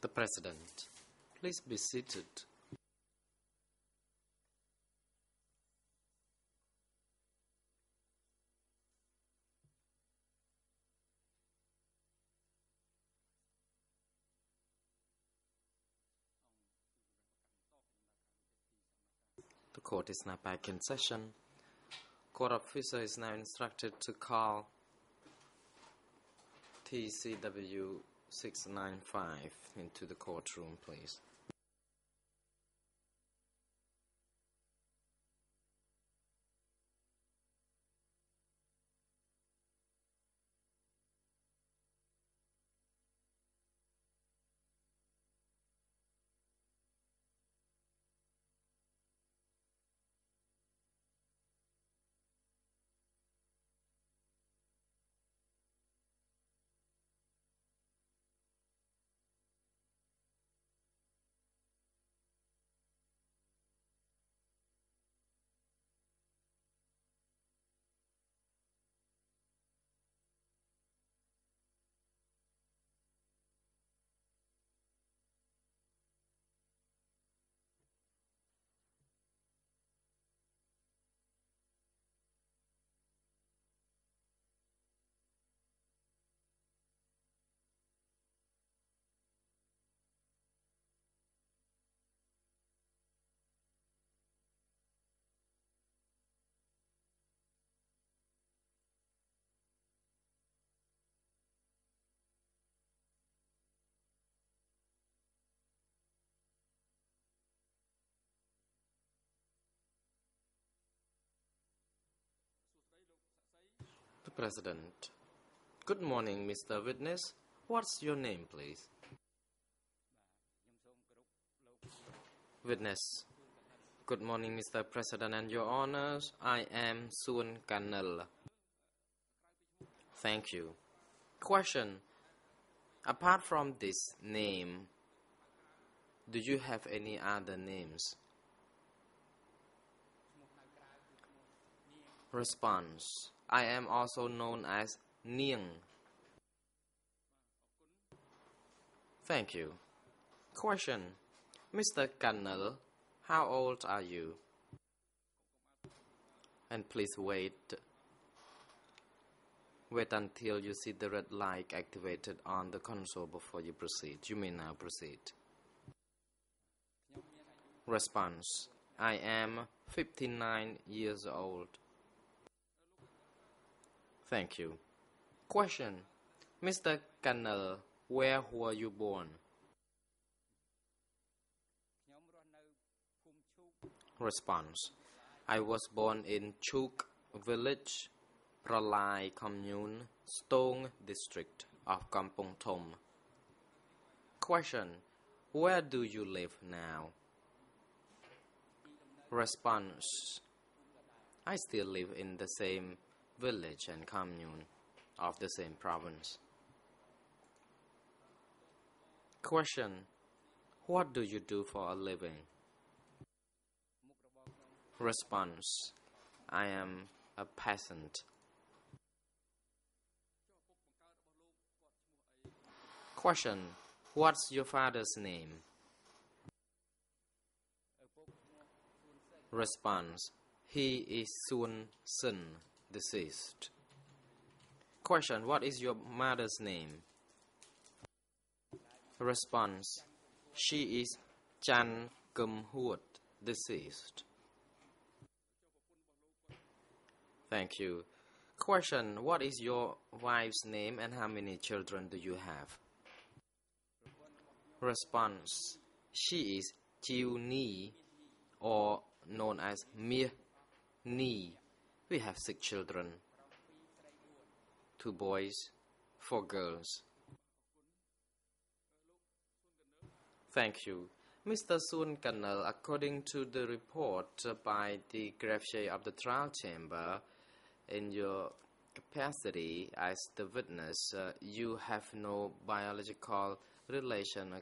The President. Please be seated. The court is now back in session. Court officer is now instructed to call TCW 695 into the courtroom, please. The President. Good morning, Mr. Witness. What's your name, please? Witness. Good morning, Mr. President and Your Honors. I am Sun Kanal. Thank you. Question. Apart from this name, do you have any other names? Response. I am also known as Niang. Thank you. Question. Mr. Kanal, how old are you? And please wait. Wait until you see the red light activated on the console before you proceed. You may now proceed. Response. I am 59 years old. Thank you. Question. Mr. Kanal, where were you born? Response. I was born in Chuk village, Pralai commune, Stong district of Kampong Thom. Question. Where do you live now? Response. I still live in the same village and commune of the same province. Question. What do you do for a living? Response. I am a peasant. Question. What's your father's name? Response. He is Sun Sin, deceased. Question. What is your mother's name? Response. She is Chan Kum Huot, deceased. Thank you. Question. What is your wife's name and how many children do you have? Response. She is Chiu Ni, or known as Mia Ni. We have 6 children, 2 boys, 4 girls. Thank you. Mr. Sun Kanal, according to the report by the greffier of the trial chamber, in your capacity as the witness, you have no biological relation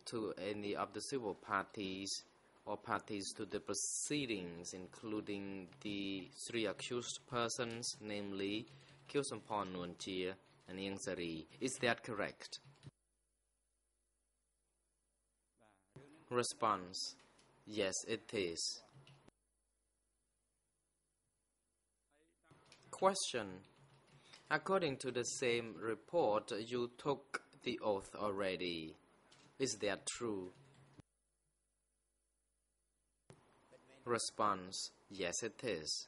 to any of the civil parties or parties to the proceedings, including the 3 accused persons, namely Kyosampon Nuanchia and Iang Sari. Is that correct? Response: Yes, it is. Question: According to the same report, you took the oath already. Is that true? Response: Yes, it is.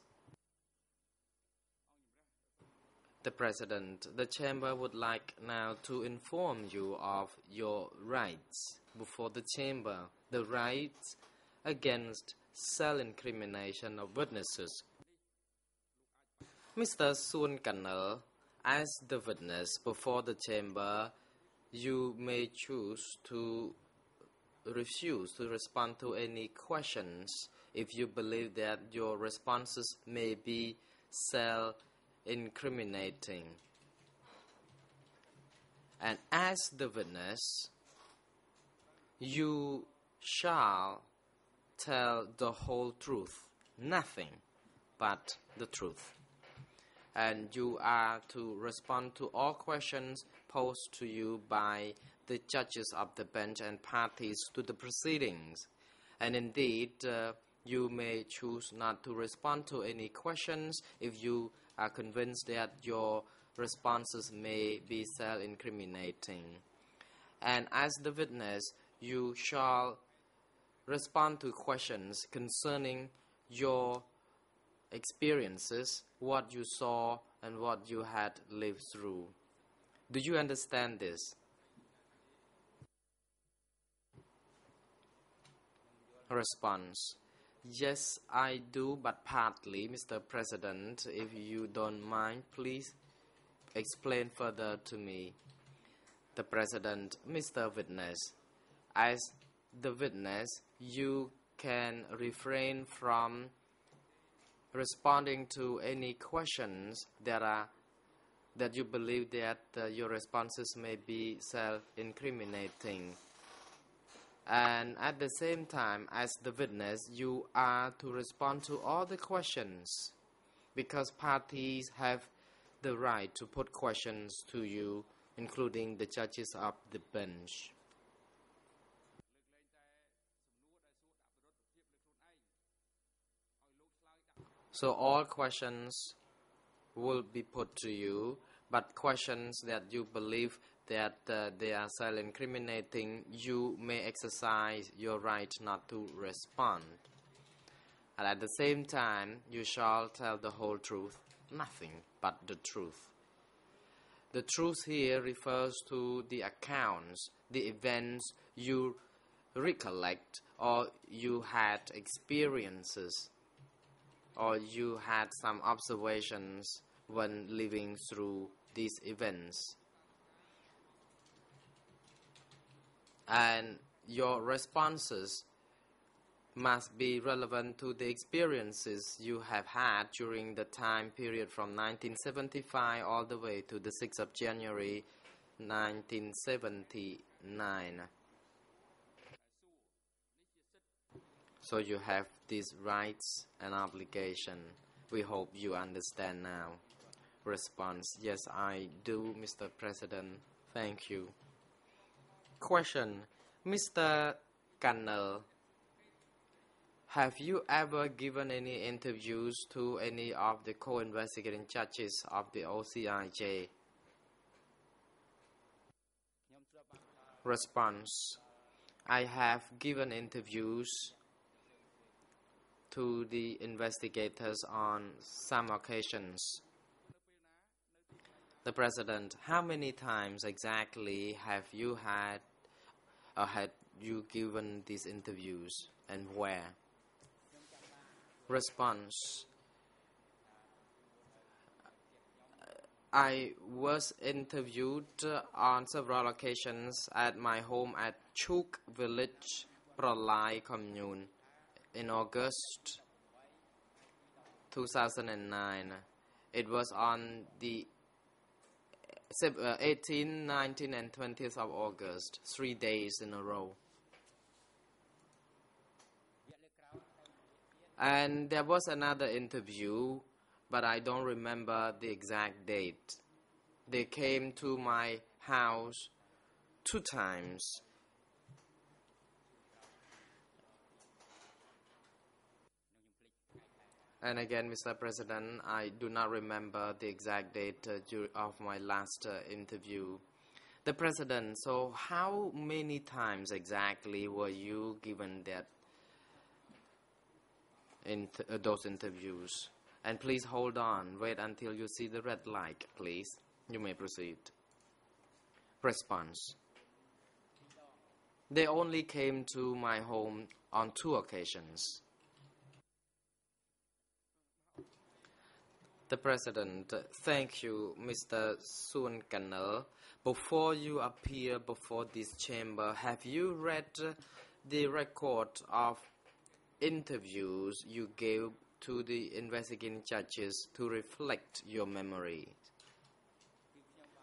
The President, the Chamber would like now to inform you of your rights before the Chamber, the rights against self-incrimination of witnesses. Mr. Sun Kanal, as the witness before the Chamber, you may choose to refuse to respond to any questions if you believe that your responses may be self-incriminating. And as the witness, you shall tell the whole truth, nothing but the truth. And you are to respond to all questions posed to you by the judges of the bench and parties to the proceedings. And indeed, you may choose not to respond to any questions if you are convinced that your responses may be self-incriminating. And as the witness, you shall respond to questions concerning your experiences, what you saw, and what you had lived through. Do you understand this? Response: Yes, I do, but partly, Mr. President. If you don't mind, please explain further to me. The President: Mr. Witness, as the witness, you can refrain from responding to any questions that you believe that your responses may be self-incriminating. And at the same time, as the witness, you are to respond to all the questions, because parties have the right to put questions to you, including the judges of the bench. So all questions will be put to you, but questions that you believe that they are self-incriminating, you may exercise your right not to respond. And at the same time, you shall tell the whole truth, nothing but the truth. The truth here refers to the accounts, the events you recollect, or you had experiences, or you had some observations when living through these events. And your responses must be relevant to the experiences you have had during the time period from 1975 all the way to the 6th of January 1979. So you have these rights and obligation. We hope you understand now. Response: Yes, I do, Mr. President. Thank you. Question: Mr. Kanal, have you ever given any interviews to any of the co-investigating judges of the OCIJ? Response: I have given interviews to the investigators on some occasions. The President: How many times exactly have you had given these interviews, and where? Response: I was interviewed on several occasions at my home at Chuk village, Pralai commune in August 2009. It was on the 18th, 19th and 20th of August, 3 days in a row. And there was another interview, but I don't remember the exact date. They came to my house 2 times. And again, Mr. President, I do not remember the exact date of my last interview. The President, so how many times exactly were you given that those interviews? And please hold on, wait until you see the red light, please. You may proceed. Response. They only came to my home on 2 occasions. The President, thank you, Mr. Sun Kanal. Before you appear before this chamber, have you read the record of interviews you gave to the investigating judges to reflect your memory?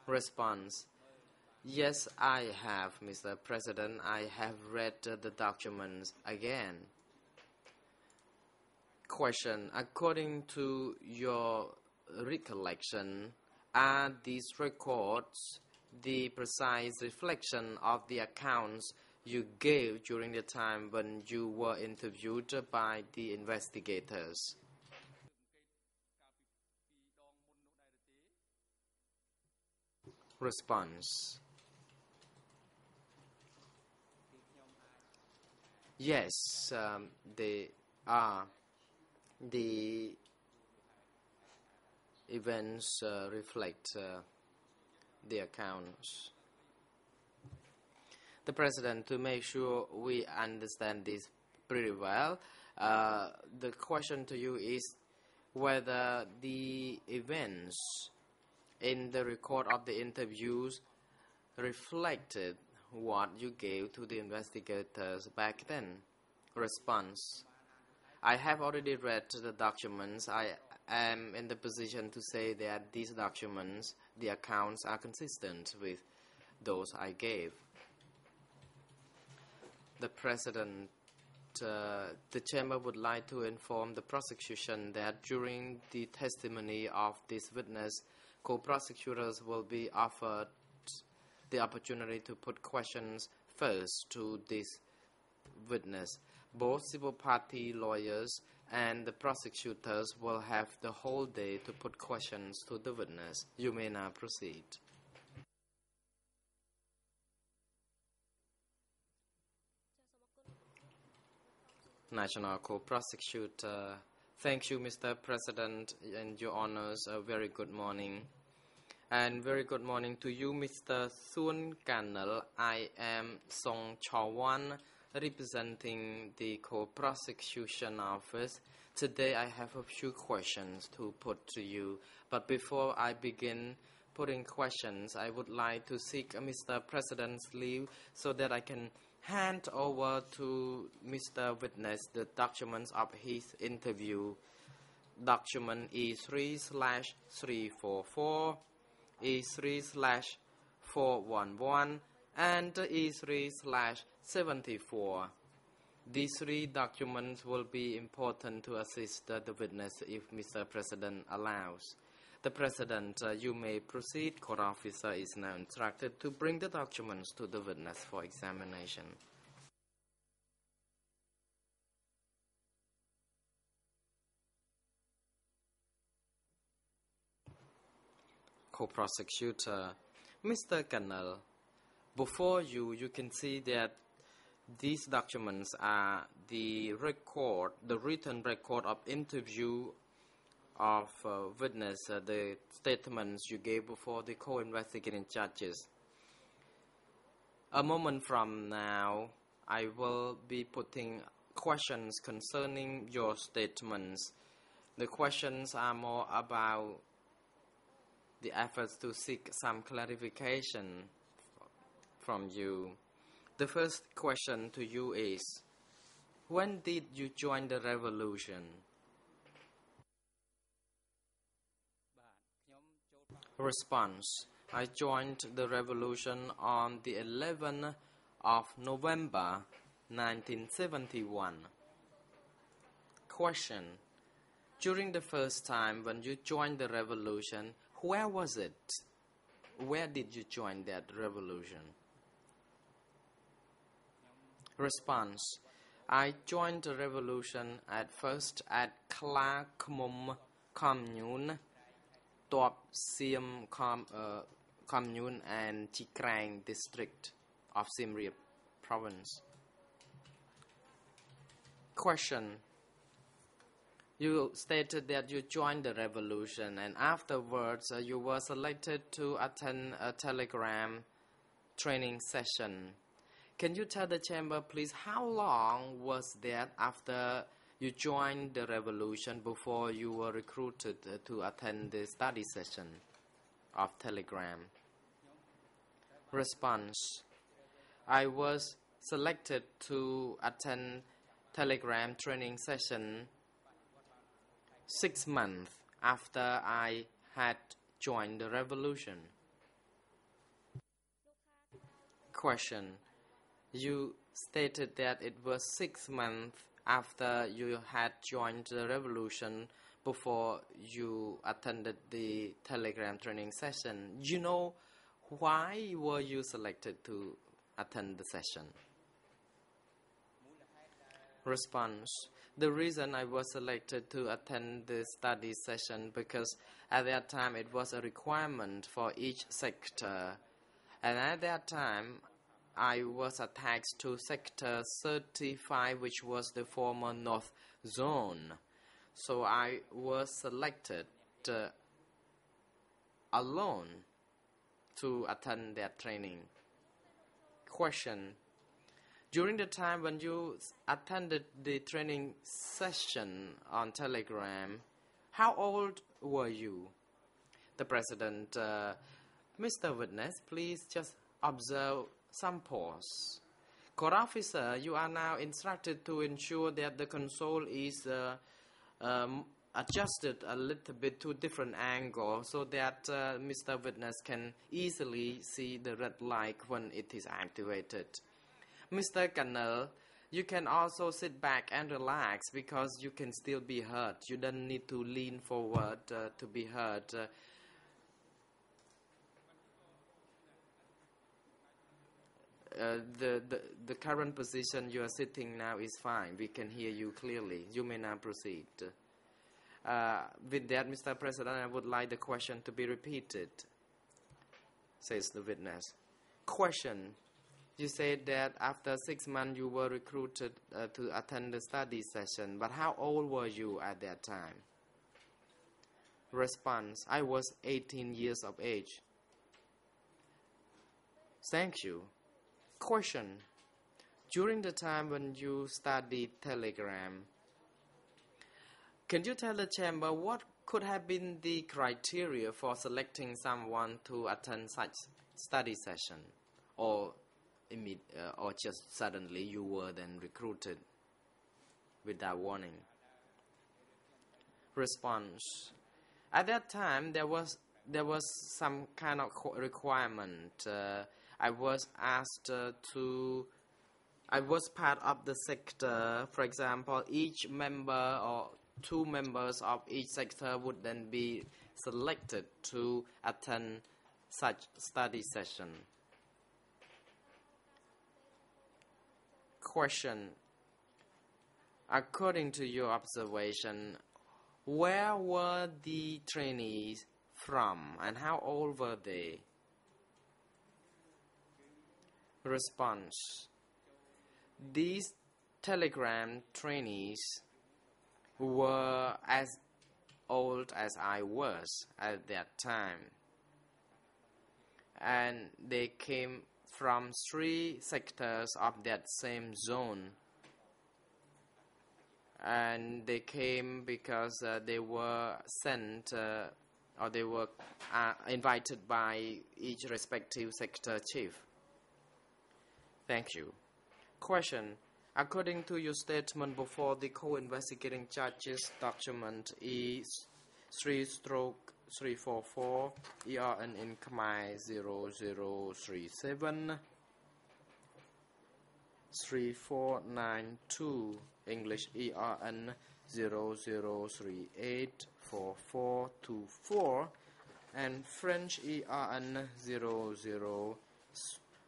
Response. Yes, I have, Mr. President. I have read the documents again. Question. According to your recollection, are these records the precise reflection of the accounts you gave during the time when you were interviewed by the investigators? Response. Yes, they are. The events reflect the accounts. The President, to make sure we understand this pretty well, the question to you is whether the events in the record of the interviews reflected what you gave to the investigators back then. Response. I have already read the documents. I am in the position to say that these documents, the accounts, are consistent with those I gave. The President, the Chamber would like to inform the prosecution that during the testimony of this witness, co-prosecutors will be offered the opportunity to put questions first to this witness. Both civil party lawyers and the prosecutors will have the whole day to put questions to the witness. You may now proceed. National Co-Prosecutor. Thank you, Mr. President, and Your Honors. A very good morning. And very good morning to you, Mr. Sun Kanal. I am Song Chawan, representing the Co-Prosecution Office. Today I have a few questions to put to you. But before I begin putting questions, I would like to seek Mr. President's leave so that I can hand over to Mr. Witness the documents of his interview. Document E3/344, E3/411, and E3/74. These 3 documents will be important to assist the witness if Mr. President allows. The President, you may proceed. Court officer is now instructed to bring the documents to the witness for examination. Co-prosecutor, Mr. Kanal, before you can see that these documents are the written record of interview of witness, the statements you gave before the co-investigating judges. A moment from now, I will be putting questions concerning your statements. The questions are more about the efforts to seek some clarification from you. The first question to you is, when did you join the revolution? Response. I joined the revolution on the 11th of November 1971. Question. During the first time when you joined the revolution, where was it? Where did you join that revolution? Response. I joined the revolution at first at Kla Khmum Commune, Tuop Siem Commune and Chikrang district of Siem Reap province. Question. You stated that you joined the revolution and afterwards you were selected to attend a telegram training session. Can you tell the chamber, please, how long was that after you joined the revolution before you were recruited to attend the study session of telegram? Response. I was selected to attend telegram training session 6 months after I had joined the revolution. Question. You stated that it was 6 months after you had joined the revolution before you attended the telegram training session. You know, why were you selected to attend the session? Response. The reason I was selected to attend the study session because at that time it was a requirement for each sector, and at that time I was attached to sector 35, which was the former North Zone. So I was selected alone to attend that training. Question. During the time when you attended the training session on Telegram, how old were you? The President. Mr. Witness, please just observe some pause. Court officer, you are now instructed to ensure that the console is adjusted a little bit to different angle so that Mr. Witness can easily see the red light when it is activated. Mr. Colonel, you can also sit back and relax because you can still be heard. You don't need to lean forward to be heard. The current position you are sitting now is fine. We can hear you clearly. You may now proceed. With that, Mr. President, I would like the question to be repeated, says the witness. Question. You said that after 6 months you were recruited to attend the study session, but how old were you at that time? Response. I was 18 years of age. Thank you. Question. During the time when you studied telegram, can you tell the chamber what could have been the criteria for selecting someone to attend such study session? Or just suddenly you were then recruited without warning? Response. At that time there was some kind of requirement. I was asked I was part of the sector. For example, each member or 2 members of each sector would then be selected to attend such study session. Question. According to your observation, where were the trainees from and how old were they? Response. These telegram trainees were as old as I was at that time, and they came from 3 sectors of that same zone, and they came because they were sent or they were invited by each respective sector chief. Thank you. Question. According to your statement before the co-investigating judge's document E3/344 ERN in Khmer 0037 3492 English ERN 00384424 and French ERN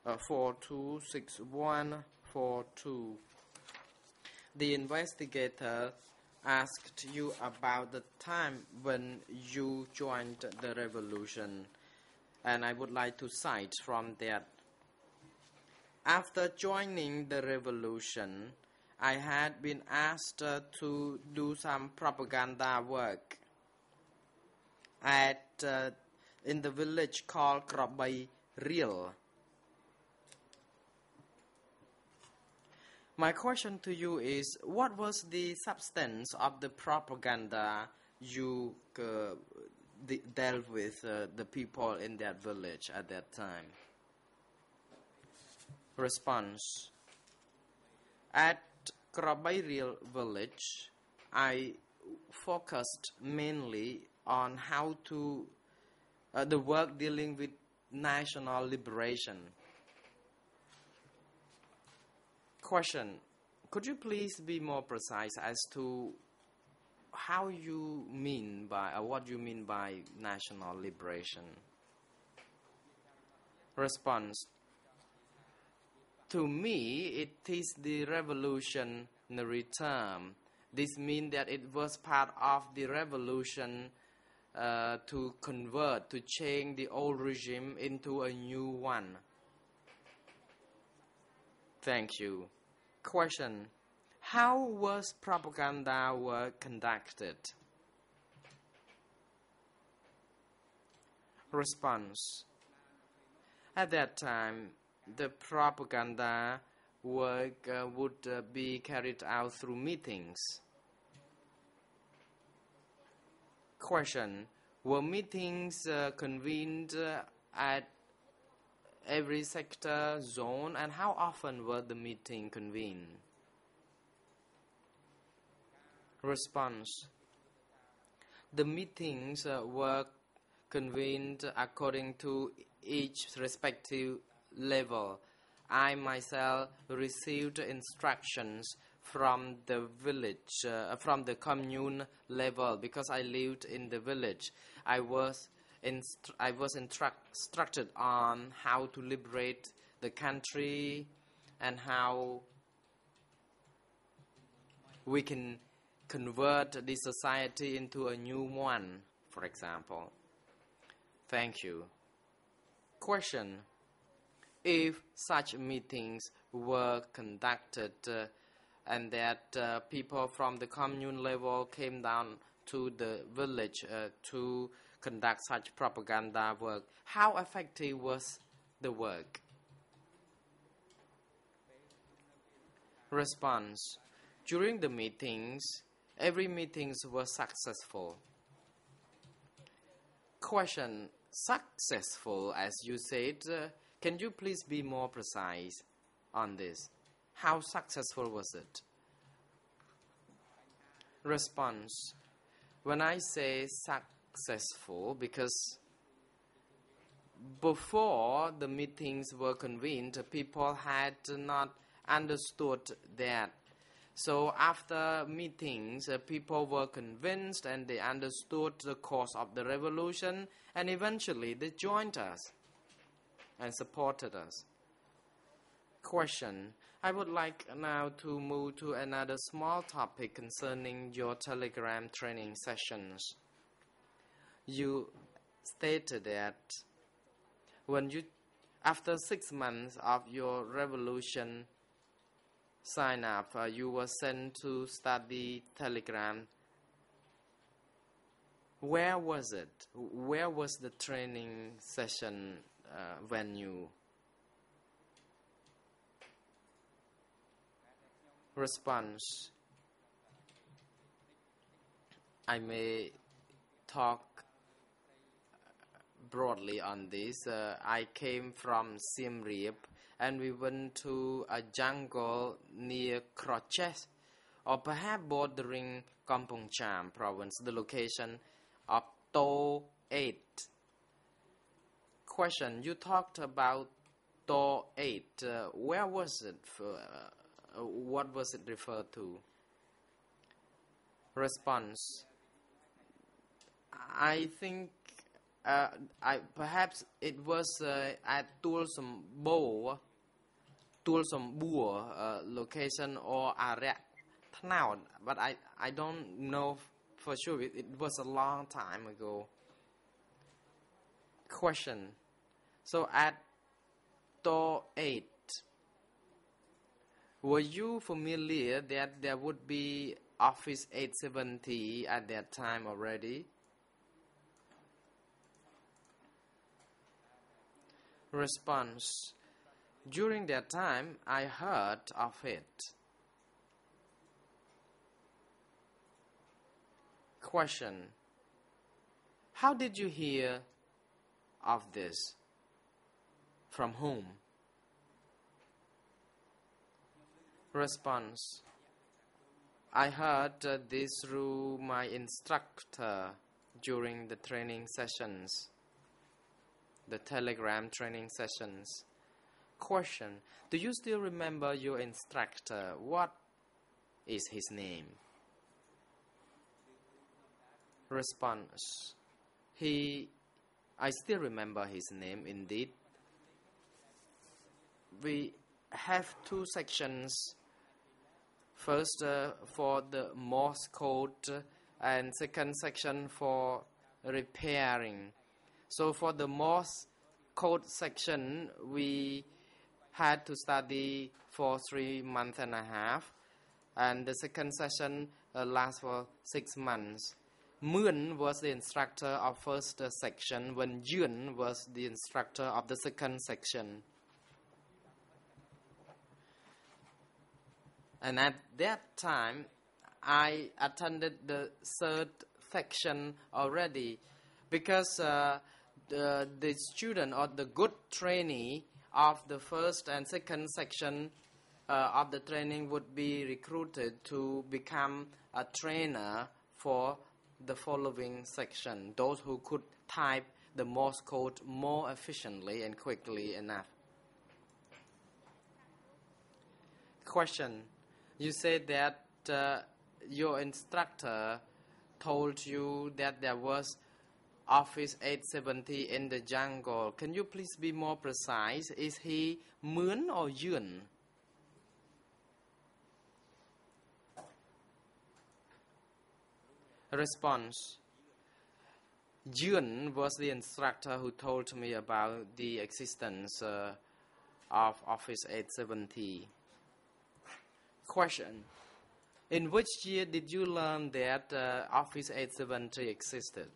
00426142. The investigator asked you about the time when you joined the revolution, and I would like to cite from that. After joining the revolution, I had been asked to do some propaganda work in the village called Krabai Real. My question to you is, what was the substance of the propaganda you dealt with the people in that village at that time? Response. At Krabai Real village, I focused mainly on how to the work dealing with national liberation. Question. Could you please be more precise as to how you mean by, or what you mean by national liberation? Response. To me, it is the revolutionary term. This means that it was part of the revolution to convert, to change the old regime into a new one. Thank you. Question. How was propaganda work conducted? Response. At that time, the propaganda work would be carried out through meetings. Question. Were meetings convened at every sector, zone, and how often were the meetings convened? Response. The meetings were convened according to each respective level. I myself received instructions from the village, from the commune level, because I lived in the village. I was instructed on how to liberate the country and how we can convert the society into a new one, for example. Thank you. Question. If such meetings were conducted and that people from the commune level came down to the village to conduct such propaganda work, how effective was the work? Response. During the meetings, every meetings was successful. Question. Successful, as you said, can you please be more precise on this? How successful was it? Response. When I say successful, because before the meetings were convened, people had not understood that. So after meetings, people were convinced and they understood the cause of the revolution, and eventually they joined us and supported us. Question. I would like now to move to another small topic concerning your Telegram training sessions. You stated that after 6 months of your revolution sign up, you were sent to study Telegram. Where was it? Where was the training session venue? Response. I may talk broadly on this. I came from Siem Reap and we went to a jungle near Crotches, or perhaps bordering Kampong Cham province, the location of To 8. Question. You talked about To 8. Where was it? What was it referred to? Response. I think perhaps it was at Tuol Som Bua location or area now, but I don't know for sure. It was a long time ago. Question. So at door 8, were you familiar that there would be Office 870 at that time already? Response. During that time, I heard of it. Question. How did you hear of this? From whom? Response. I heard this through my instructor during the training sessions, the Telegram training sessions. Question. Do you still remember your instructor? What is his name? Response. I still remember his name indeed. We have two sections. First for the Morse code and second section for repairing. So for the Morse code section, we had to study for 3 months and a half, and the second session lasts for 6 months. Moon was the instructor of first section, when Yun was the instructor of the second section. And at that time, I attended the third section already, because the student or the good trainee of the first and second section of the training would be recruited to become a trainer for the following section, those who could type the Morse code more efficiently and quickly enough. Question. You said that your instructor told you that there was Office 870 in the jungle. Can you please be more precise? Is he Moon or Yun? Response. Yun was the instructor who told me about the existence of Office 870. Question. In which year did you learn that Office 870 existed?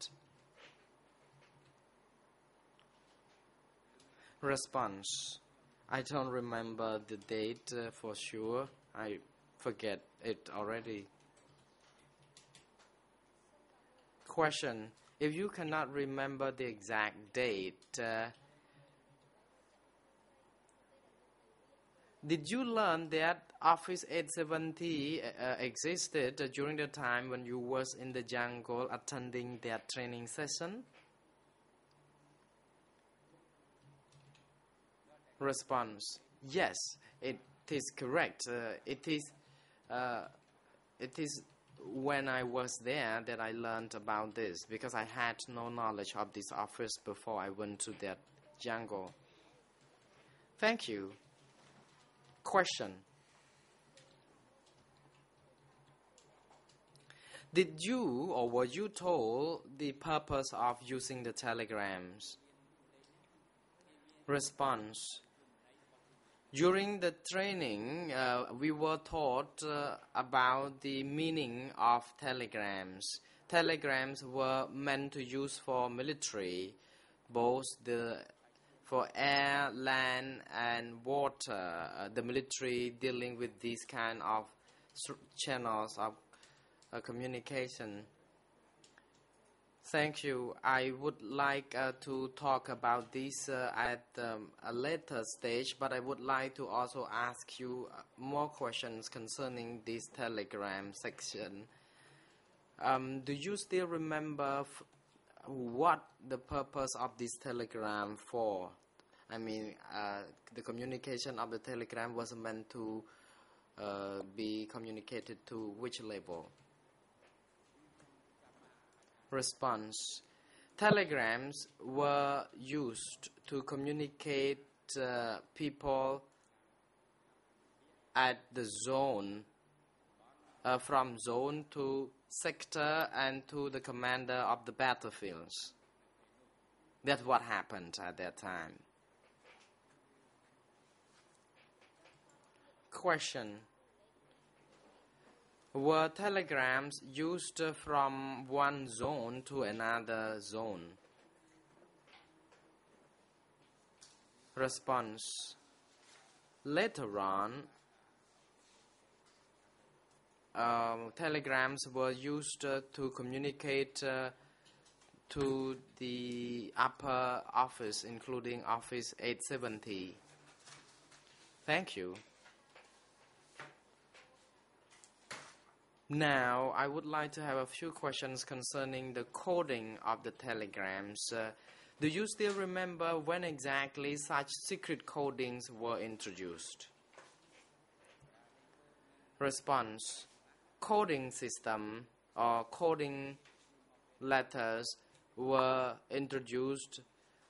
Response. I don't remember the date for sure. I forget it already. Question. If you cannot remember the exact date, did you learn that Office 870 existed during the time when you was in the jungle attending that training session? Response. Yes, it is correct. It is when I was there that I learned about this, because I had no knowledge of this office before I went to that jungle. Thank you. Question. Did you or were you told the purpose of using the telegrams? Response. During the training, we were taught about the meaning of telegrams. Telegrams were meant to use for military, both for air, land, and water. The military dealing with these kind of channels of communication. Thank you. I would like to talk about this at a later stage, but I would like to also ask you more questions concerning this telegram section. Do you still remember what the purpose of this telegram for? I mean, the communication of the telegram was meant to be communicated to which level? Response. Telegrams were used to communicate people at the zone from zone to sector and to the commander of the battlefields. That's what happened at that time. Question: were telegrams used from one zone to another zone? Response: later on, telegrams were used to communicate to the upper office, including Office 870. Thank you. Now, I would like to have a few questions concerning the coding of the telegrams. Do you still remember when exactly such secret codings were introduced? Response: coding system or coding letters were introduced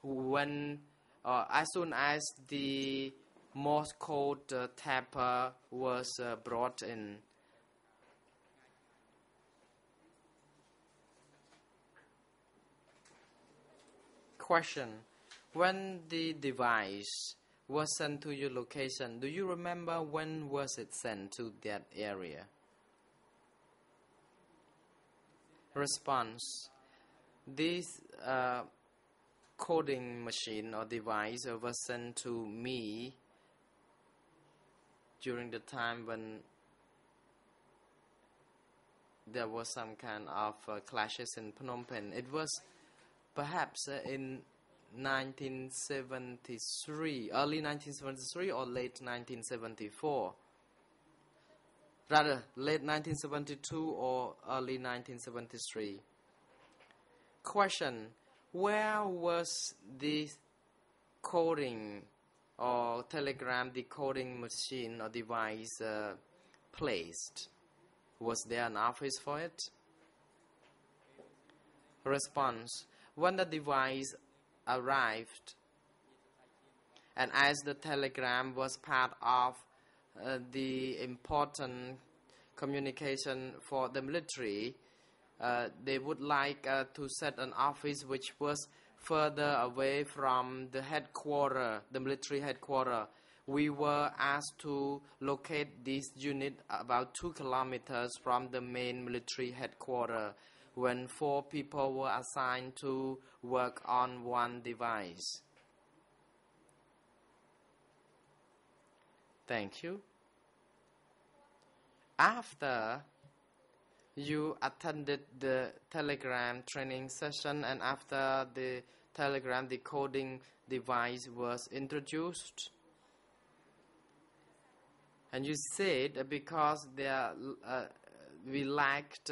when as soon as the Morse code tapper was brought in. Question: when the device was sent to your location, do you remember when was it sent to that area? Response: this coding machine or device was sent to me during the time when there was some kind of clashes in Phnom Penh. It was perhaps in 1973, early 1973 or late 1974. Rather, late 1972 or early 1973. Question: where was the coding or telegram decoding machine or device placed? Was there an office for it? Response: when the device arrived, and as the telegram was part of the important communication for the military, they would like to set an office which was further away from the headquarters, the military headquarters. We were asked to locate this unit about 2 kilometers from the main military headquarters, when 4 people were assigned to work on one device. Thank you. After you attended the telegram training session and after the telegram decoding device was introduced, and you said because we lacked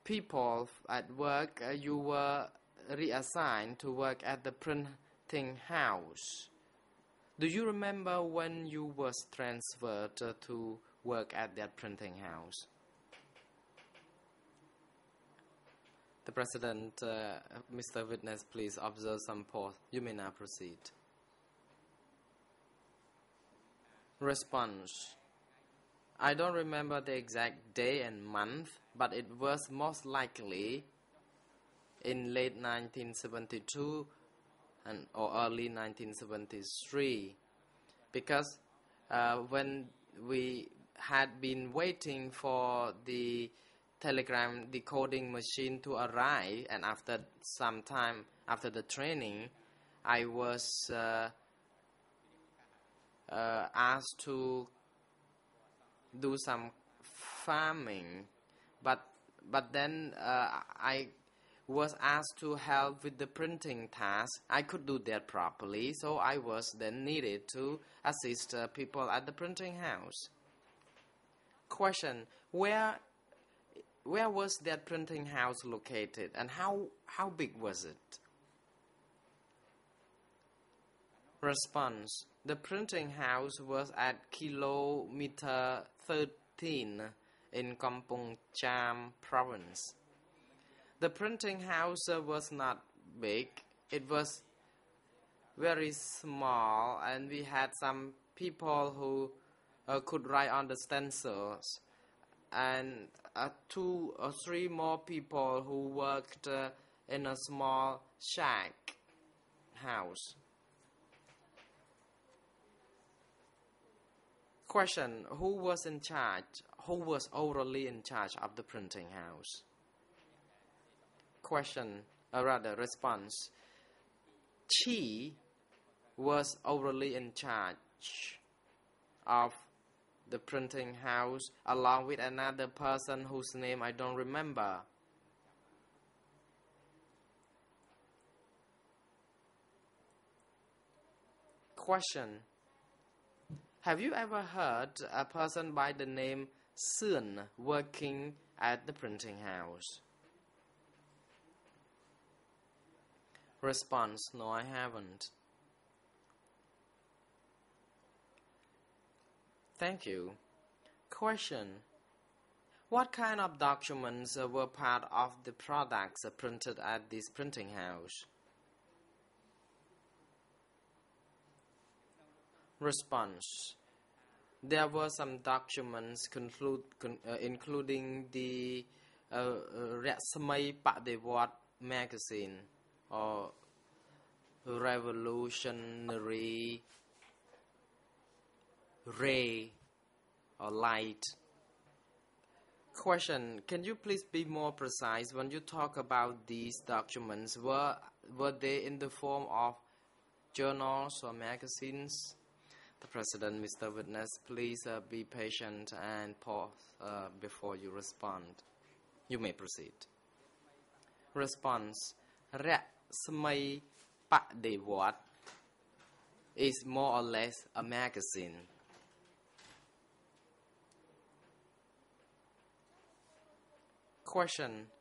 people at work, you were reassigned to work at the printing house. Do you remember when you was transferred to work at that printing house? The President, Mr. Witness, please observe some pause. You may now proceed. Response: I don't remember the exact day and month, but it was most likely in late 1972 or early 1973, because when we had been waiting for the telegram decoding machine to arrive, and after some time after the training, I was asked to do some farming, but then I was asked to help with the printing task. I could do that properly, so I was then needed to assist people at the printing house. Question: where was that printing house located, and how big was it? Response: the printing house was at kilometer 13 in Kampong Cham province. The printing house was not big. It was very small, and we had some people who could write on the stencils. and 2 or 3 more people who worked in a small shack house. Question: who was in charge? Who was orally in charge of the printing house? Question, or rather response: she was orally in charge of the printing house along with another person whose name I don't remember. Question: have you ever heard a person by the name Sun working at the printing house? Response: no, I haven't. Thank you. Question: what kind of documents were part of the products printed at this printing house? Response: there were some documents including the Samay Padevat magazine or Revolutionary Ray or Light. Question: can you please be more precise when you talk about these documents? Were they in the form of journals or magazines? The President: Mr. Witness, please be patient and pause before you respond. You may proceed. Response: Samay Padevat is more or less a magazine. Question: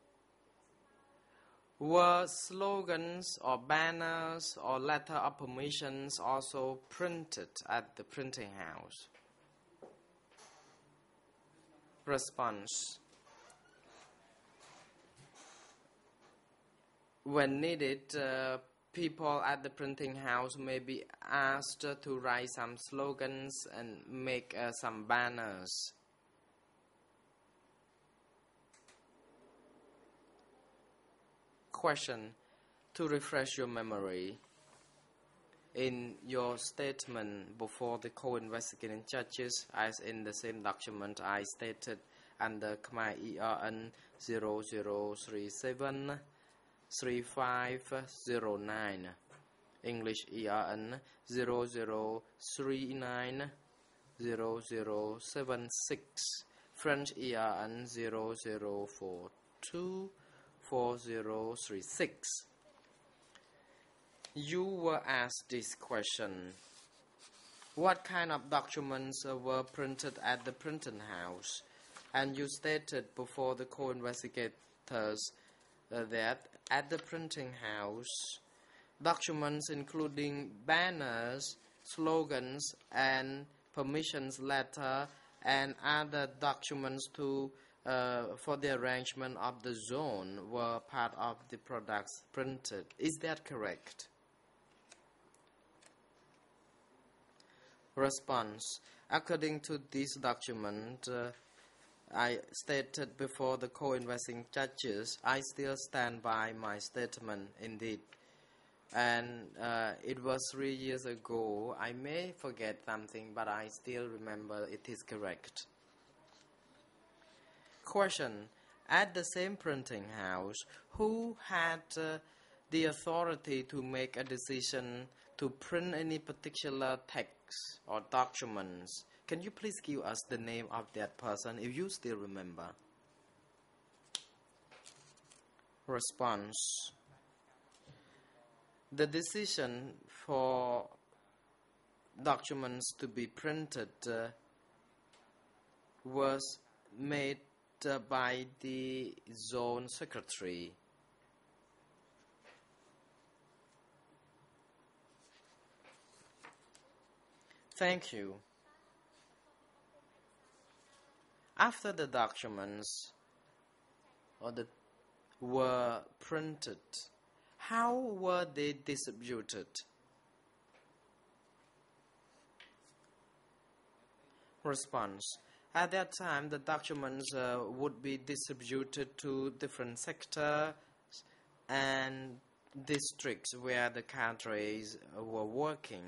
were slogans or banners or letter of permissions also printed at the printing house? Response: when needed, people at the printing house may be asked to write some slogans and make some banners. Question: to refresh your memory, in your statement before the co-investigating judges, as in the same document I stated under Khmer ERN 0037 3509, English ERN 0039 0076, French ERN 0042 4036. You were asked this question: what kind of documents were printed at the printing house? And you stated before the co-investigators that at the printing house, documents including banners, slogans, and permissions letter and other documents for the arrangement of the zone were part of the products printed. Is that correct? Response: according to this document I stated before the co-investigating judges, I still stand by my statement indeed. And it was 3 years ago. I may forget something, but I still remember it is correct. Question: at the same printing house, who had the authority to make a decision to print any particular text or documents? Can you please give us the name of that person if you still remember? Response: the decision for documents to be printed was made by the zone secretary. Thank you. After the documents were printed, how were they distributed? Response: At that time, the documents would be distributed to different sectors and districts where the cadres were working.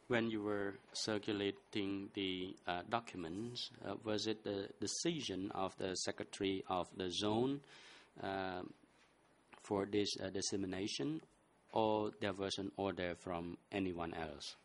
When you were circulating the documents, was it the decision of the secretary of the zone for this dissemination, or there was an order from anyone else?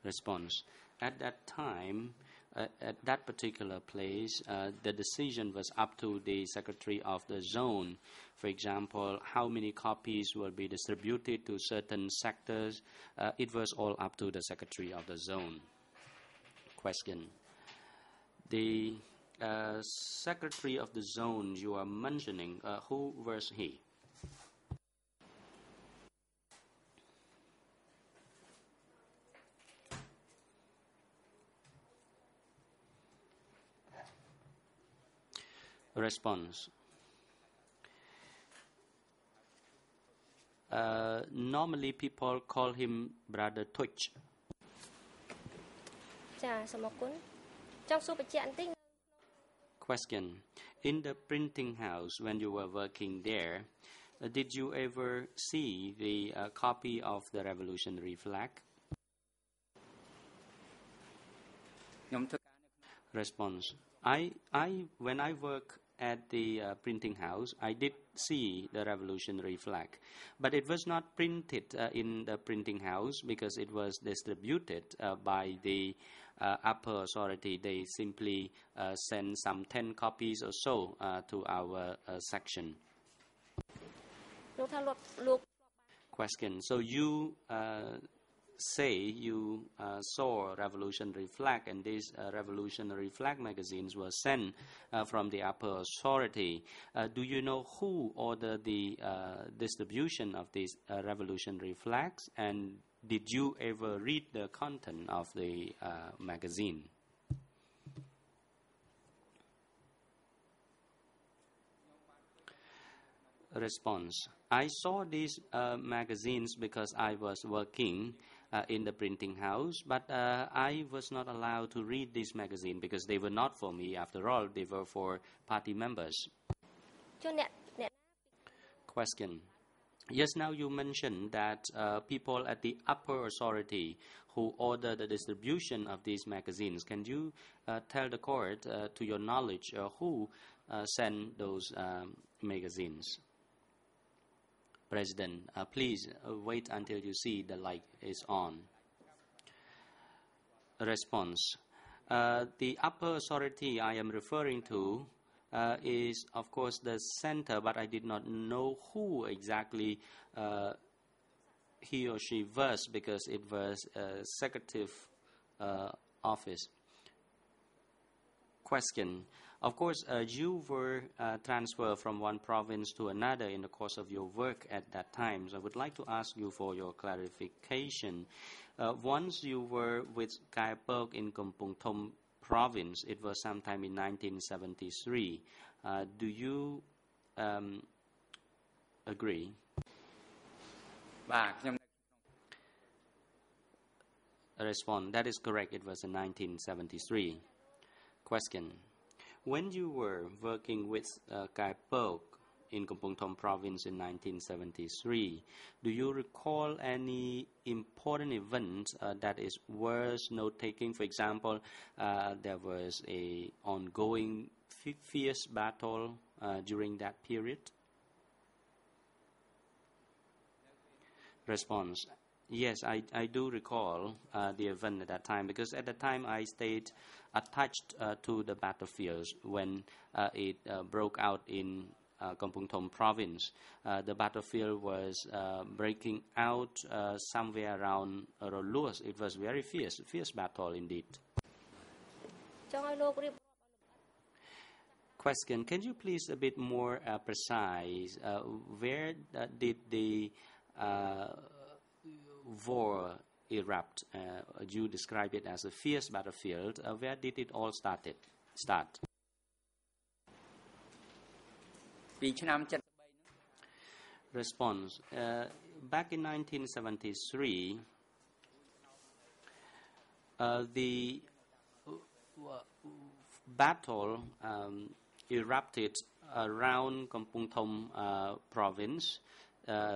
Response. At that time, at that particular place, the decision was up to the secretary of the zone. For example, how many copies will be distributed to certain sectors, it was all up to the secretary of the zone. Question. The secretary of the zone you are mentioning, who was he? Response. Normally people call him Brother Twitch. Question. In the printing house, when you were working there, did you ever see the copy of the revolutionary flag? Response. When I work at the printing house, I did see the revolutionary flag, but it was not printed in the printing house because it was distributed by the upper authority. They simply sent some 10 copies or so to our section. Question. So you say you saw revolutionary flag, and these revolutionary flag magazines were sent from the upper authority. Do you know who ordered the distribution of these revolutionary flags, and did you ever read the content of the magazine? Response. I saw these magazines because I was working in the printing house, but I was not allowed to read this magazine because they were not for me. After all, they were for party members. Question. Yes, now you mentioned that people at the upper authority who order the distribution of these magazines. Can you tell the court, to your knowledge, who sent those magazines? President, please wait until you see the light is on. Response. The upper authority I am referring to is, of course, the center, but I did not know who exactly he or she was because it was a executive office. Question. Of course, you were transferred from one province to another in the course of your work at that time. So I would like to ask you for your clarification. Once you were with Kai Pok in Kampong Thom province, it was sometime in 1973. Do you agree? Respond. That is correct. It was in 1973. Question. When you were working with Kai Pok in Kampong Thom province in 1973, do you recall any important event that is worth note-taking? For example, there was a ongoing fierce battle during that period? Response. Yes, I do recall the event at that time because at the time I stayed attached to the battlefields when it broke out in Kampong Thom province. The battlefield was breaking out somewhere around Rolus. It was very fierce battle indeed. Question, can you please a bit more precise? Where did the war erupt? You describe it as a fierce battlefield. Where did it all start? Response. Back in 1973, the battle erupted around Kampong Thom province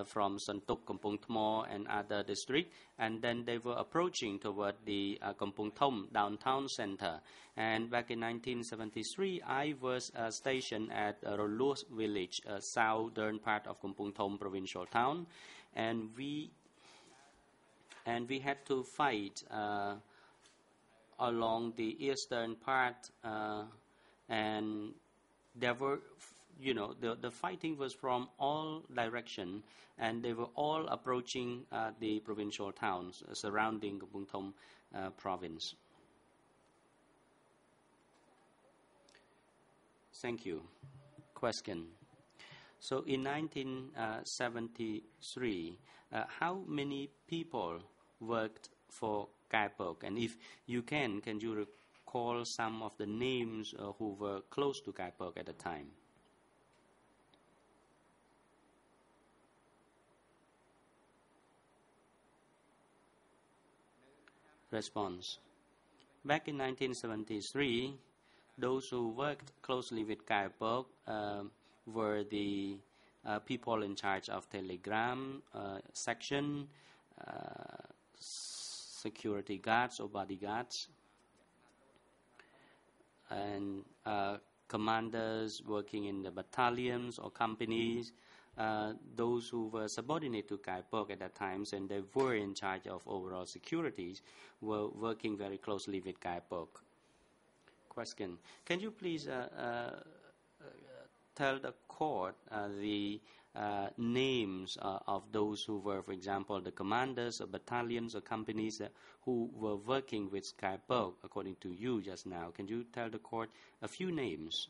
from Santuk, Kampong Thmo and other districts, and then they were approaching toward the Kampong Thom downtown center. And back in 1973, I was stationed at Rolus village, a southern part of Kampong Thom provincial town, and we had to fight along the eastern part, and there were, the fighting was from all directions, and they were all approaching the provincial towns surrounding Kampong Thom province. Thank you. Question. So in 1973, how many people worked for Kai Pok? And if you can you recall some of the names who were close to Kai Pok at the time? Response. Back in 1973, those who worked closely with Kai Pok were the people in charge of telegram section, security guards or bodyguards, and commanders working in the battalions or companies, those who were subordinate to Kai Pok at that time, and they were in charge of overall securities, were working very closely with Kai Pok. Question. Can you please tell the court the names of those who were, for example, the commanders of battalions or companies who were working with Kai Pok, according to you just now? Can you tell the court a few names?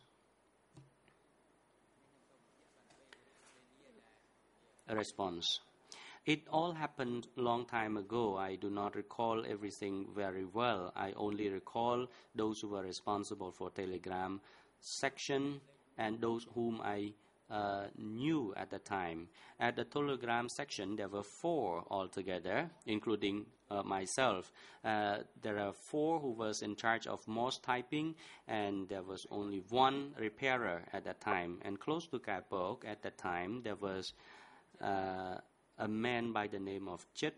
A response. It all happened long time ago. I do not recall everything very well. I only recall those who were responsible for telegram section and those whom I knew at the time. At the telegram section, there were 4 altogether, including myself. There are 4 who was in charge of most typing, and there was only 1 repairer at that time. And close to Kai Pok at that time, there was a man by the name of Chit.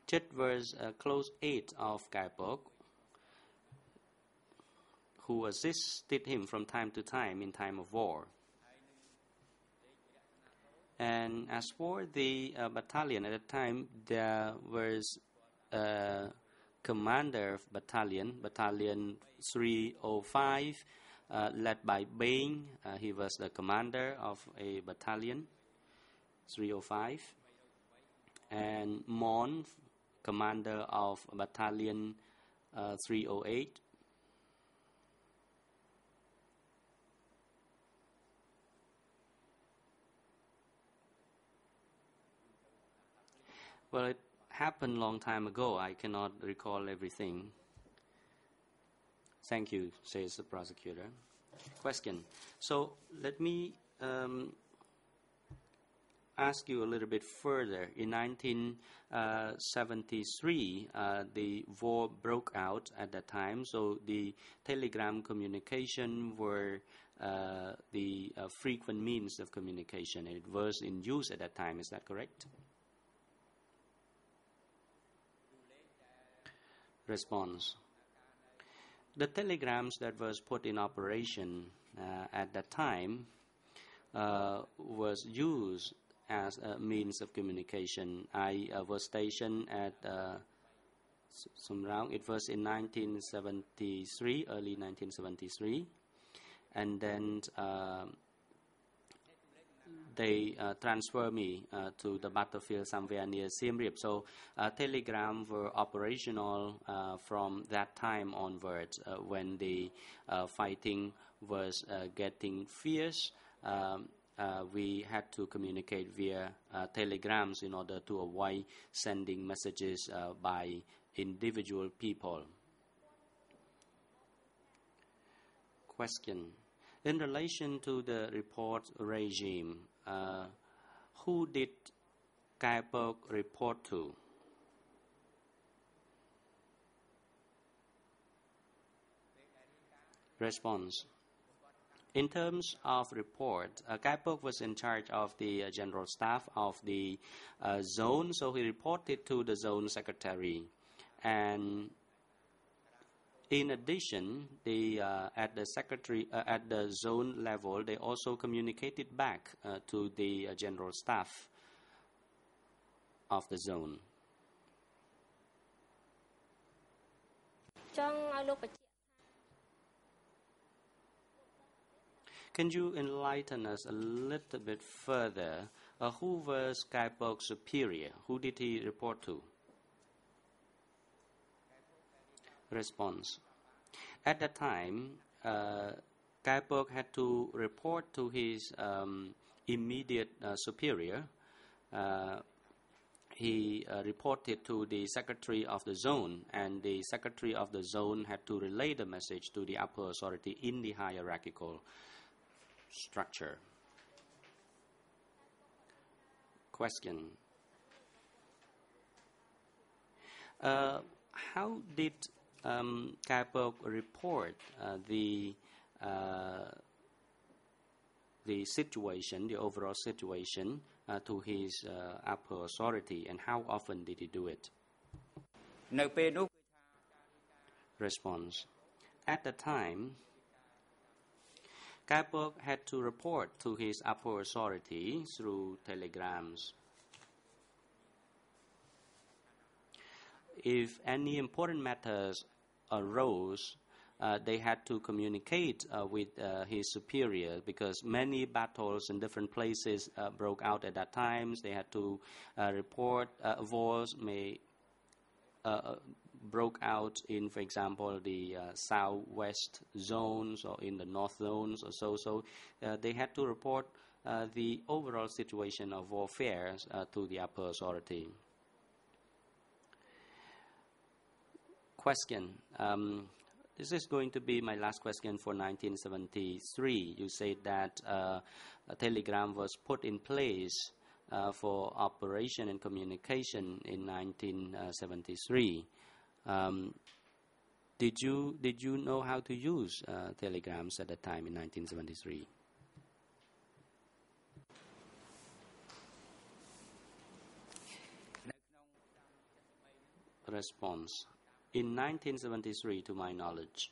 Chit was a close aide of Kai Pok, who assisted him from time to time in time of war. And as for the battalion, at the time there was a commander of battalion 305, led by Bain. He was the commander of a battalion 305, and Mon, commander of battalion 308. Well, it happened long time ago. I cannot recall everything. Thank you, says the prosecutor. Question. So let me ask you a little bit further. In 1973, the war broke out at that time, so the telegram communication were the frequent means of communication. It was in use at that time. Is that correct? Response. The telegrams that was put in operation at that time was used as a means of communication. I was stationed at Sumrang. It was in 1973, early 1973, and then they transferred me to the battlefield somewhere near Siem Reap. So telegrams were operational from that time onwards. When the fighting was getting fierce, we had to communicate via telegrams in order to avoid sending messages by individual people. Question. In relation to the report regime, who did Kai Pok report to? Response. In terms of report, Kai Pok was in charge of the general staff of the zone, so he reported to the zone secretary. And in addition, at the zone level, they also communicated back to the general staff of the zone. Can you enlighten us a little bit further? Who was Kai Pok's superior? Who did he report to? Response. At that time, Kai Pok had to report to his immediate superior. He reported to the secretary of the zone, and the secretary of the zone had to relay the message to the upper authority in the hierarchical structure. Question. How did Kai Pok report the situation, the overall situation, to his upper authority, and how often did he do it? Response. At the time, Kai Pok had to report to his upper authority through telegrams. If any important matters arose, they had to communicate with his superior, because many battles in different places broke out at that time. They had to report wars broke out in, for example, the southwest zones or in the north zones or so. So they had to report the overall situation of warfare to the upper authority. Question. This is going to be my last question for 1973. You said that a telegram was put in place for operation and communication in 1973. Did you know how to use telegrams at that time in 1973? Response. In 1973, to my knowledge,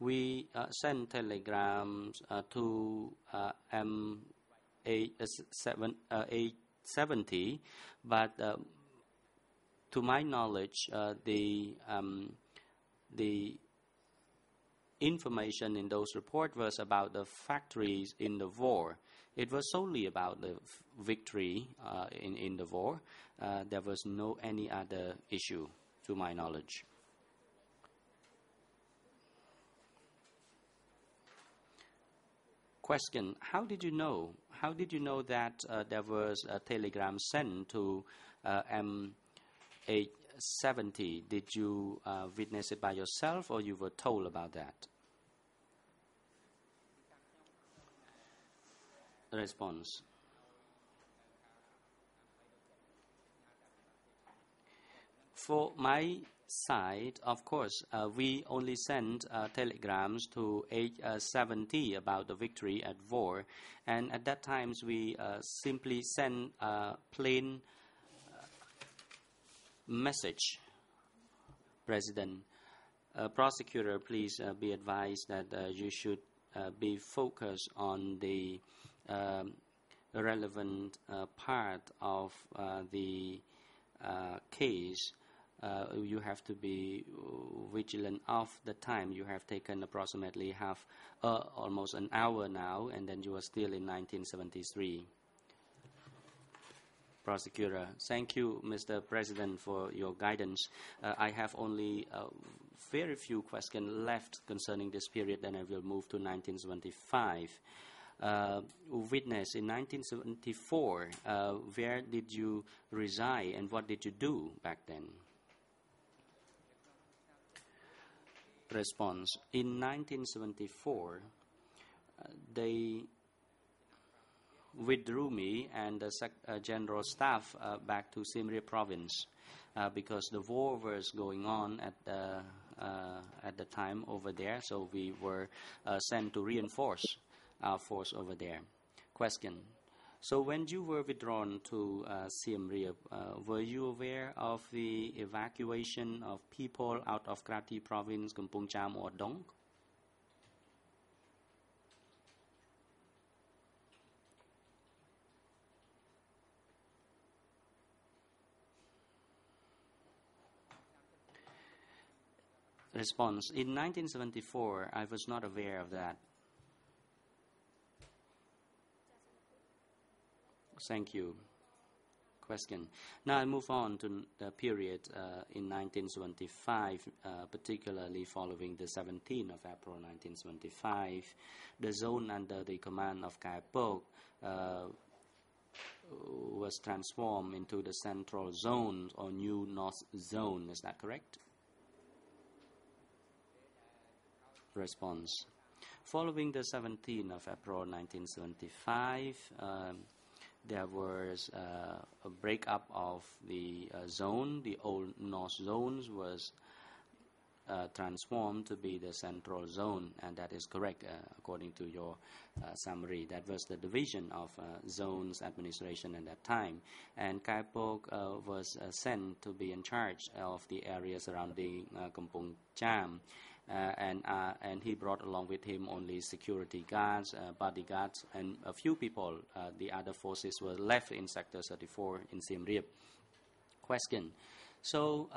we sent telegrams to M870, but to my knowledge, the information in those reports was about the factories in the war. It was solely about the victory in the war. There was no any other issue, to my knowledge. Question. How did you know? How did you know that there was a telegram sent to M870? Did you witness it by yourself, or you were told about that? Response. For my side, of course, we only sent telegrams to H70 about the victory at war, and at that times we simply sent a plain message. President, prosecutor, please be advised that you should be focused on the relevant part of the case. You have to be vigilant of the time. You have taken approximately almost an hour now, and then you are still in 1973. Prosecutor, thank you, Mr. President, for your guidance. I have only very few questions left concerning this period, then I will move to 1975. Witness, in 1974, where did you reside and what did you do back then? Response. In 1974, they withdrew me and the general staff back to Siem Reap province because the war was going on at the time over there, so we were sent to reinforce our force over there. Question. So when you were withdrawn to Siem Reap, were you aware of the evacuation of people out of Krati province, Kampong Cham or Dong? Response. In 1974, I was not aware of that. Thank you. Question. Now I move on to the period in 1975, particularly following the 17th of April 1975. The zone under the command of Kai Pok was transformed into the Central Zone or New North Zone. Is that correct? Response. Following the 17th of April 1975, there was a breakup of the zone. The old North Zones was transformed to be the Central Zone, and that is correct according to your summary. That was the division of zones administration at that time, and Kai Pok was sent to be in charge of the area surrounding Kampong Cham. And he brought along with him only security guards, bodyguards, and a few people. The other forces were left in Sector 34 in Siem Reap. Question. So,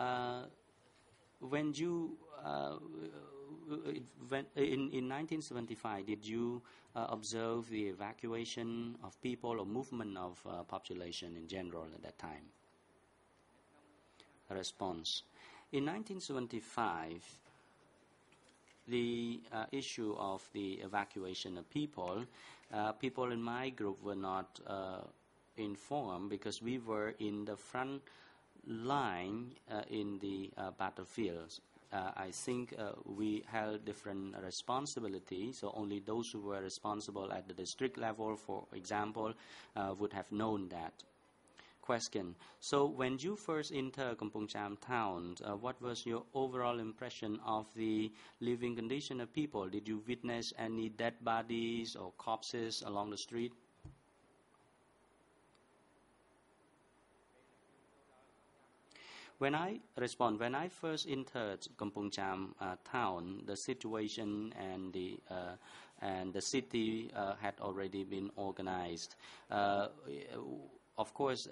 when you in 1975, did you observe the evacuation of people or movement of population in general at that time? Response. In 1975, the issue of the evacuation of people, people in my group were not informed because we were in the front line in the battlefields. I think we held different responsibilities, so only those who were responsible at the district level, for example, would have known that. Question. So when you first entered Kampong Cham town, what was your overall impression of the living condition of people? Did you witness any dead bodies or corpses along the street? When I first entered Kampong Cham town, the situation and the city had already been organized. Of course,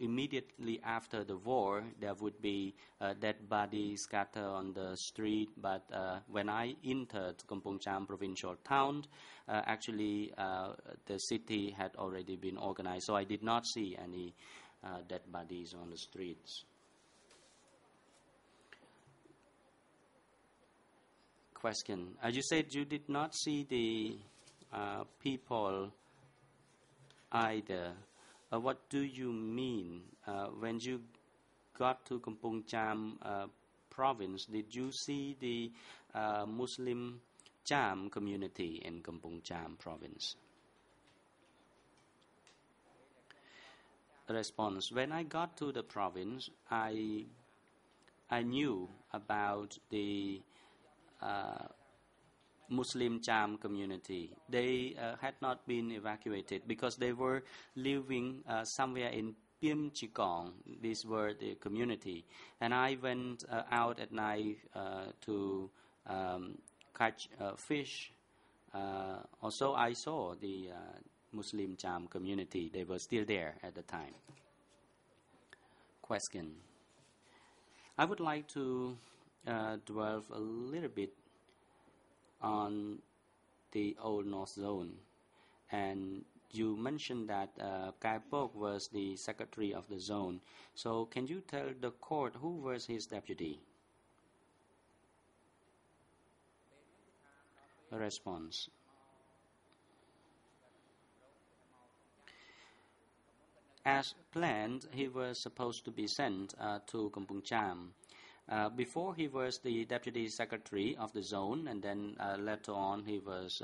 immediately after the war, there would be dead bodies scattered on the street. But when I entered Kampong Cham provincial town, actually the city had already been organized, so I did not see any dead bodies on the streets. Question. You said you did not see the people either. What do you mean? When you got to Kampong Cham province, did you see the Muslim Cham community in Kampong Cham province? Response. When I got to the province, I knew about the Muslim Cham community. They had not been evacuated because they were living somewhere in Piem Chikong. These were the community. And I went out at night to catch fish. Also, I saw the Muslim Cham community. They were still there at the time. Question. I would like to dwell a little bit on the Old North Zone, and you mentioned that Kai Pok was the secretary of the zone. So can you tell the court who was his deputy? Response. As planned, he was supposed to be sent to Kampong Cham. Before he was the deputy secretary of the zone, and then later on he was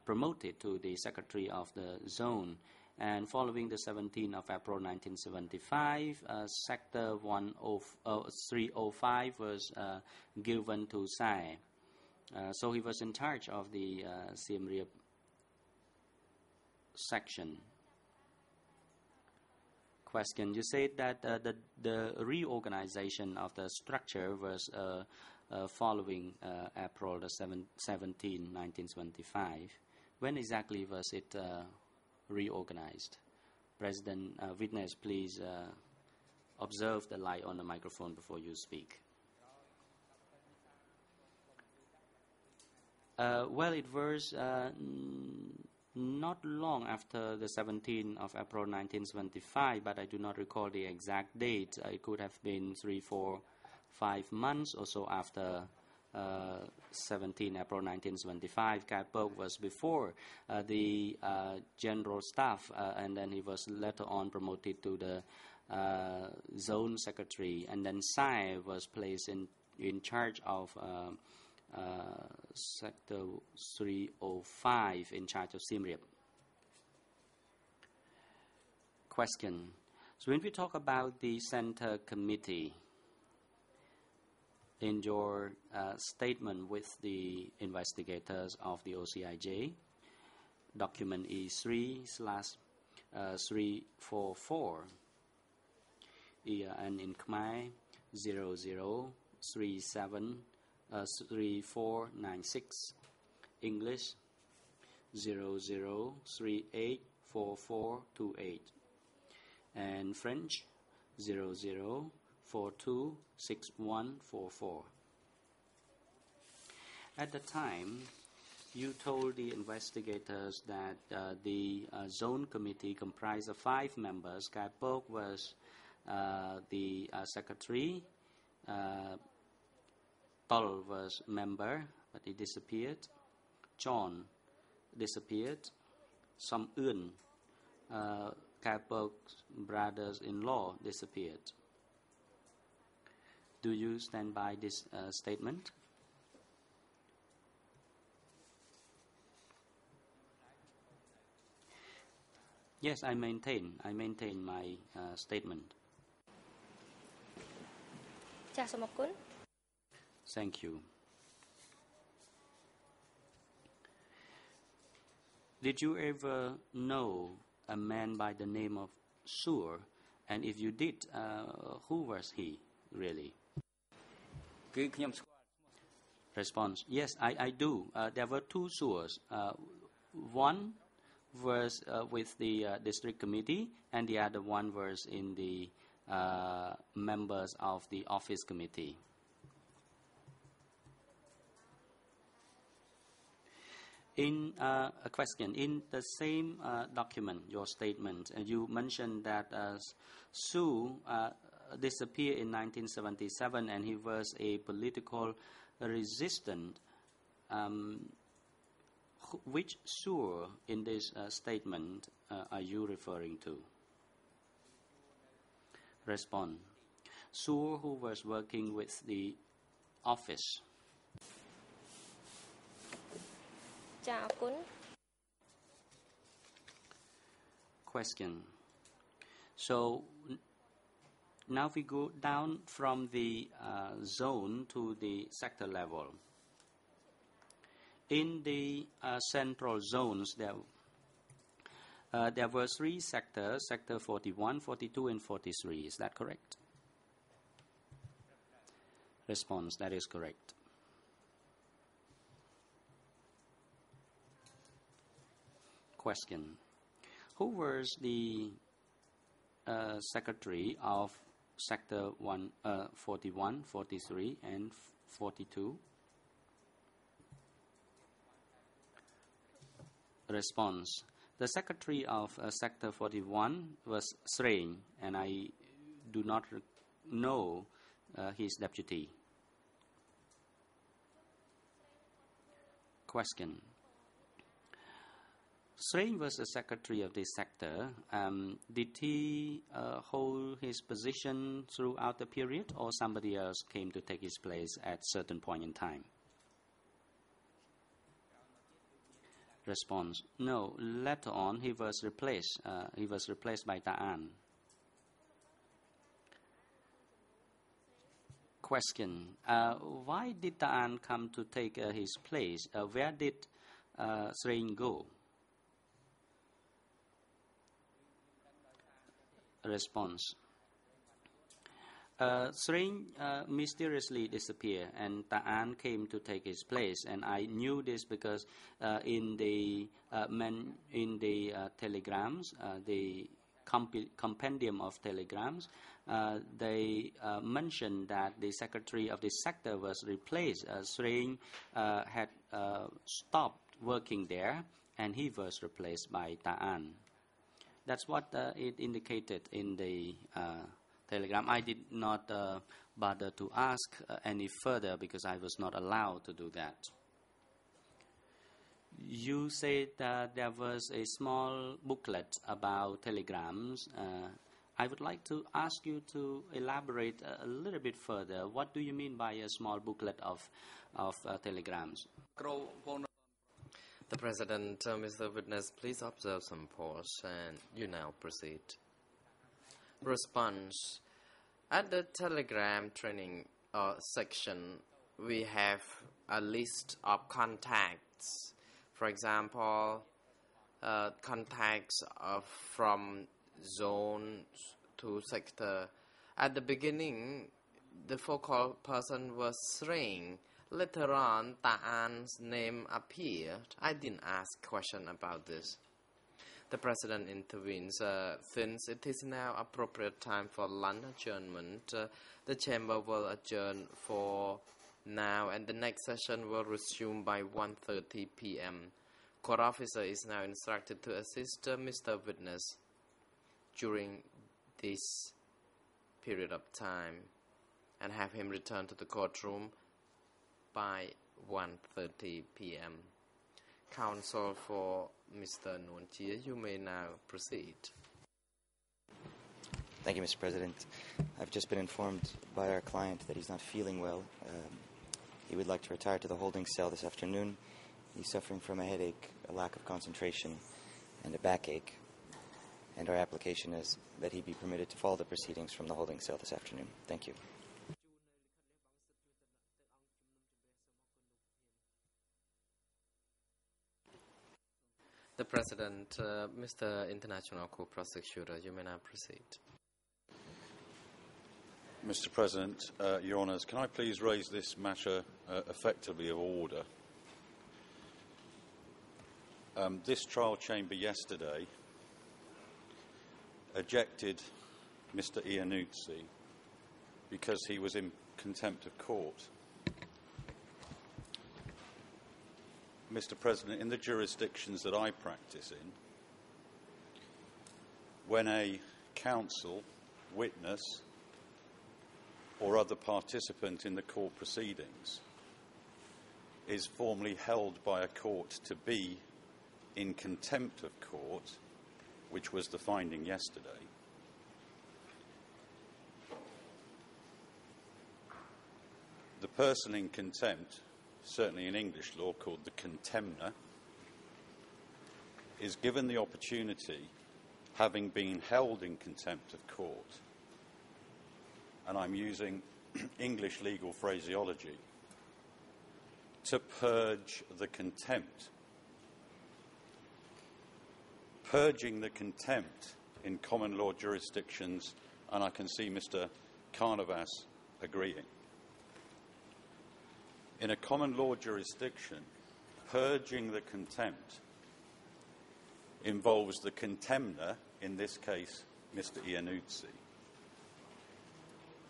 promoted to the secretary of the zone. And following the 17th of April 1975, Sector 305 was given to Sai. So he was in charge of the Siem Reap section. Question. You said that the reorganization of the structure was following April 17, 1975. When exactly was it reorganized? President, witness, please observe the light on the microphone before you speak. Well, it was not long after the 17th of April 1975, but I do not recall the exact date. It could have been 3, 4, 5 months or so after 17 April 1975. Kai Pok was before the general staff, and then he was later on promoted to the zone secretary, and then Sai was placed in charge of Sector 305, in charge of Siem Reap. Question. So when we talk about the Center Committee, in your statement with the investigators of the OCIJ, document E3/344, and in Khmer 00373496, English 00384428, and French 00426144. At the time, you told the investigators that the zone committee comprised of 5 members. Kai Pok was the secretary. Tol was member, but he disappeared. John disappeared. Som Eun, Kai Pok's brothers-in-law, disappeared. Do you stand by this statement? Yes, I maintain my statement. Thank you. Did you ever know a man by the name of Sur? And if you did, who was he really? Response. Yes, I do. There were 2 Surs. One was with the district committee, and the other one was in the members of the office committee. In a question, in the same document, your statement, you mentioned that Su disappeared in 1977, and he was a political resistant. Which Sur in this statement are you referring to? Respond. Sur who was working with the office. Question. So now we go down from the zone to the sector level. In the central zones, there were 3 sectors, Sector 41, 42, and 43. Is that correct? Response. That is correct. Question. Who was the secretary of Sector 41, 43, and 42? Response. The secretary of Sector 41 was Sreng, and I do not know his deputy. Question. Srein was the secretary of the sector. Did he hold his position throughout the period, or somebody else came to take his place at a certain point in time? Response: No. Later on, he was replaced. He was replaced by Ta'an. Question: Why did Ta'an come to take his place? Where did Srein go? Response: Srein mysteriously disappeared, and Ta'an came to take his place. And I knew this because in the telegrams, the compendium of telegrams, they mentioned that the secretary of the sector was replaced. Srein had stopped working there, and he was replaced by Ta'an. That's what it indicated in the telegram. I did not bother to ask any further because I was not allowed to do that. You said that there was a small booklet about telegrams. I would like to ask you to elaborate a little bit further. What do you mean by a small booklet of telegrams? The President, Mr. Witness, please observe some pause and you now proceed. Response: At the telegram training section, we have a list of contacts. For example, contacts from zone to sector. At the beginning, the focal person was Srein. Later on, Ta'an's name appeared. I didn't ask question about this. The President intervenes. Since it is now appropriate time for lunch adjournment, the Chamber will adjourn for now and the next session will resume by 1:30 p.m. Court officer is now instructed to assist Mr. Witness during this period of time and have him return to the courtroom by 1:30 p.m. Counsel for Mr. Nuon Chea, you may now proceed. Thank you, Mr. President. I've just been informed by our client that he's not feeling well. He would like to retire to the holding cell this afternoon. He's suffering from a headache, a lack of concentration, and a backache. And our application is that he be permitted to follow the proceedings from the holding cell this afternoon. Thank you. The President, Mr. International Co-Prosecutor, you may now proceed. Mr. President, Your Honours, can I please raise this matter effectively of order? This trial chamber yesterday ejected Mr. Iannuzzi because he was in contempt of court. Mr. President, in the jurisdictions that I practice in, when a counsel, witness, or other participant in the court proceedings is formally held by a court to be in contempt of court, which was the finding yesterday, the person in contempt, certainly in English law called the contemner, is given the opportunity, having been held in contempt of court, and I'm using English legal phraseology, to purge the contempt. Purging the contempt in common law jurisdictions, and I can see Mr. Carnavas agreeing. In a common law jurisdiction, purging the contempt involves the contemner, in this case Mr. Iannuzzi,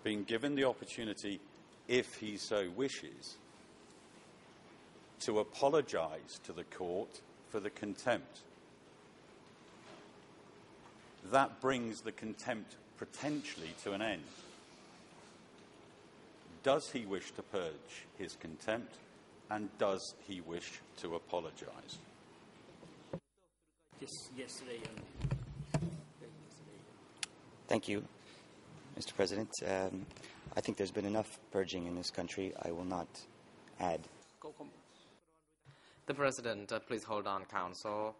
being given the opportunity, if he so wishes, to apologise to the court for the contempt. That brings the contempt potentially to an end. Does he wish to purge his contempt, and does he wish to apologise? yesterday. Thank you, Mr. President. I think there's been enough purging in this country. I will not add. The President, please hold on, Counsel.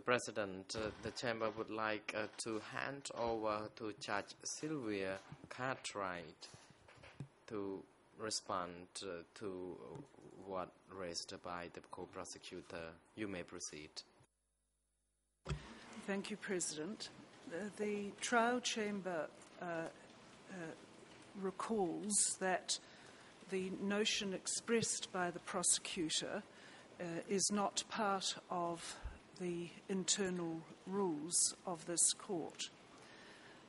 President, the Chamber would like to hand over to Judge Sylvia Cartwright to respond to what raised by the co-prosecutor. You may proceed. Thank you, President. The trial chamber recalls that the notion expressed by the prosecutor is not part of the internal rules of this court.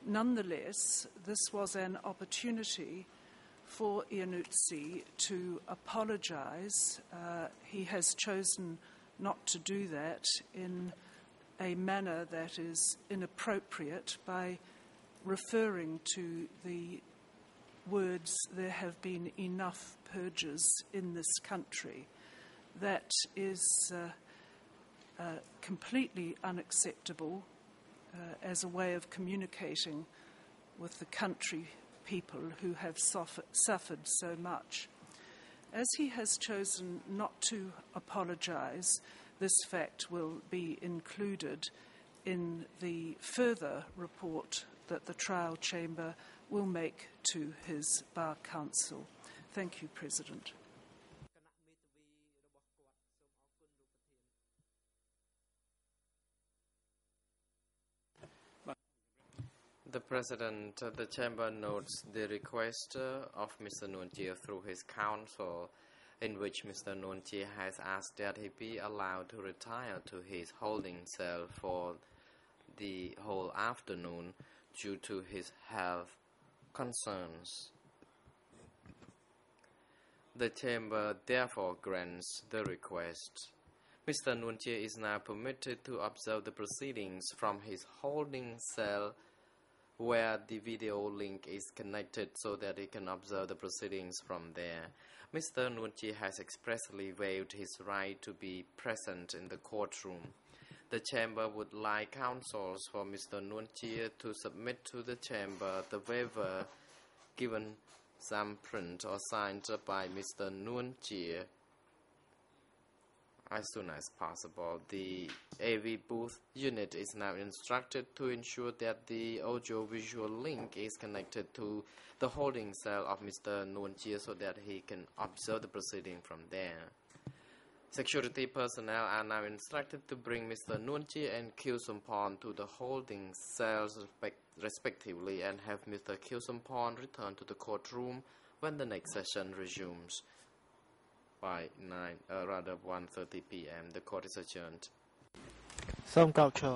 Nonetheless, this was an opportunity for Iannuzzi to apologise. He has chosen not to do that in a manner that is inappropriate by referring to the words, "There have been enough purges in this country." That is completely unacceptable as a way of communicating with the country people who have suffered so much. As he has chosen not to apologise, this fact will be included in the further report that the trial chamber will make to his bar counsel. Thank you, President. The President, the Chamber notes the request of Mr. Nuonchie through his counsel, in which Mr. Nuonchie has asked that he be allowed to retire to his holding cell for the whole afternoon due to his health concerns. The Chamber therefore grants the request. Mr. Nuonchie is now permitted to observe the proceedings from his holding cell, where the video link is connected so that he can observe the proceedings from there. Mr. Nuonchie has expressly waived his right to be present in the courtroom. The Chamber would like counsels for Mr. Nuonchie to submit to the Chamber the waiver given thumbprint or signed by Mr. Nuonchie as soon as possible. The AV booth unit is now instructed to ensure that the audio-visual link is connected to the holding cell of Mr. Nuonchie so that he can observe the proceeding from there. Security personnel are now instructed to bring Mr. Nuonchie and Khieu Samphan to the holding cells respectively and have Mr. Khieu Samphan return to the courtroom when the next session resumes. By 1:30 p.m. The court is adjourned. សូមកោតឈរ